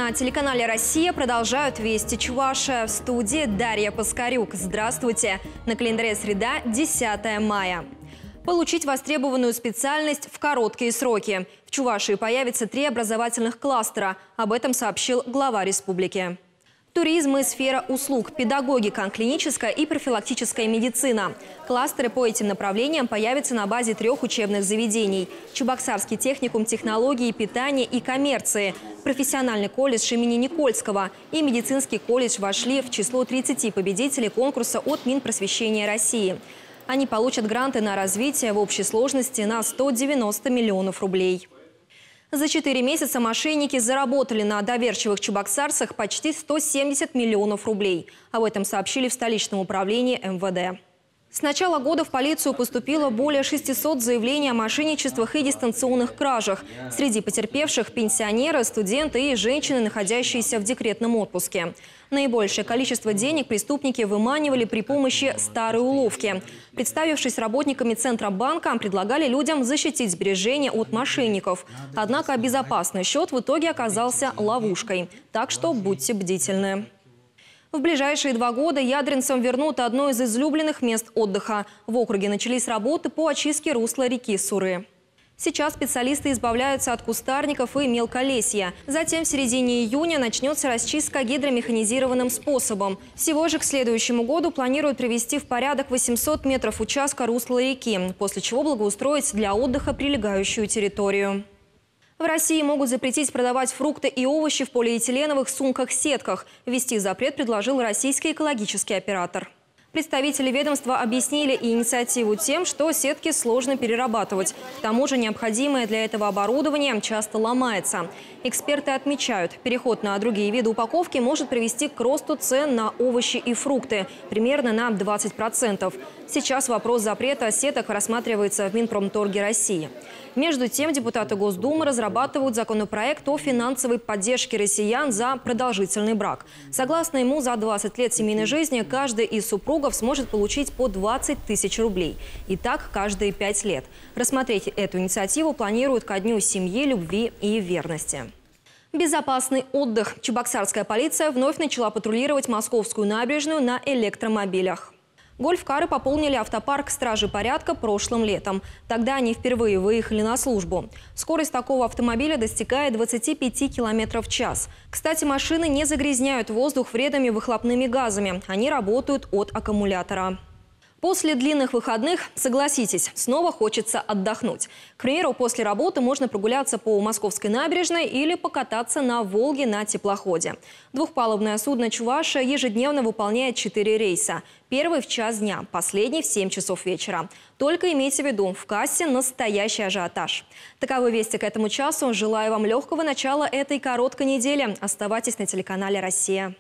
На телеканале «Россия» продолжают «Вести Чувашия». В студии Дарья Паскарюк. Здравствуйте! На календаре среда, 10 мая. Получить востребованную специальность в короткие сроки. В Чувашии появится 3 образовательных кластера. Об этом сообщил глава республики. Туризм и сфера услуг, педагогика, клиническая и профилактическая медицина. Кластеры по этим направлениям появятся на базе 3 учебных заведений. Чебоксарский техникум технологии, питания и коммерции, профессиональный колледж имени Никольского и медицинский колледж вошли в число 30 победителей конкурса от Минпросвещения России. Они получат гранты на развитие в общей сложности на 190 миллионов рублей. За 4 месяца мошенники заработали на доверчивых чебоксарцах почти 170 миллионов рублей. Об этом сообщили в столичном управлении МВД. С начала года в полицию поступило более 600 заявлений о мошенничествах и дистанционных кражах. Среди потерпевших – пенсионеры, студенты и женщины, находящиеся в декретном отпуске. Наибольшее количество денег преступники выманивали при помощи старой уловки. Представившись работниками Центробанка, предлагали людям защитить сбережения от мошенников. Однако безопасный счет в итоге оказался ловушкой. Так что будьте бдительны. В ближайшие 2 года ядринцам вернут одно из излюбленных мест отдыха. В округе начались работы по очистке русла реки Суры. Сейчас специалисты избавляются от кустарников и мелколесья. Затем в середине июня начнется расчистка гидромеханизированным способом. Всего же к следующему году планируют привести в порядок 800 метров участка русла реки, после чего благоустроить для отдыха прилегающую территорию. В России могут запретить продавать фрукты и овощи в полиэтиленовых сумках-сетках. Ввести запрет предложил российский экологический оператор. Представители ведомства объяснили инициативу тем, что сетки сложно перерабатывать. К тому же необходимое для этого оборудование часто ломается. Эксперты отмечают, переход на другие виды упаковки может привести к росту цен на овощи и фрукты примерно на 20%. Сейчас вопрос запрета сеток рассматривается в Минпромторге России. Между тем, депутаты Госдумы разрабатывают законопроект о финансовой поддержке россиян за продолжительный брак. Согласно ему, за 20 лет семейной жизни каждый из супругов сможет получить по 20 тысяч рублей. И так каждые 5 лет. Рассмотреть эту инициативу планируют ко Дню семьи, любви и верности. Безопасный отдых. Чебоксарская полиция вновь начала патрулировать Московскую набережную на электромобилях. Гольф-кары пополнили автопарк стражи порядка прошлым летом. Тогда они впервые выехали на службу. Скорость такого автомобиля достигает 25 км в час. Кстати, машины не загрязняют воздух вредными выхлопными газами. Они работают от аккумулятора. После длинных выходных, согласитесь, снова хочется отдохнуть. К примеру, после работы можно прогуляться по Московской набережной или покататься на Волге на теплоходе. Двухпалубное судно «Чувашия» ежедневно выполняет 4 рейса. Первый в час дня, последний в 7 часов вечера. Только имейте в виду, в кассе настоящий ажиотаж. Таковы вести к этому часу. Желаю вам легкого начала этой короткой недели. Оставайтесь на телеканале «Россия».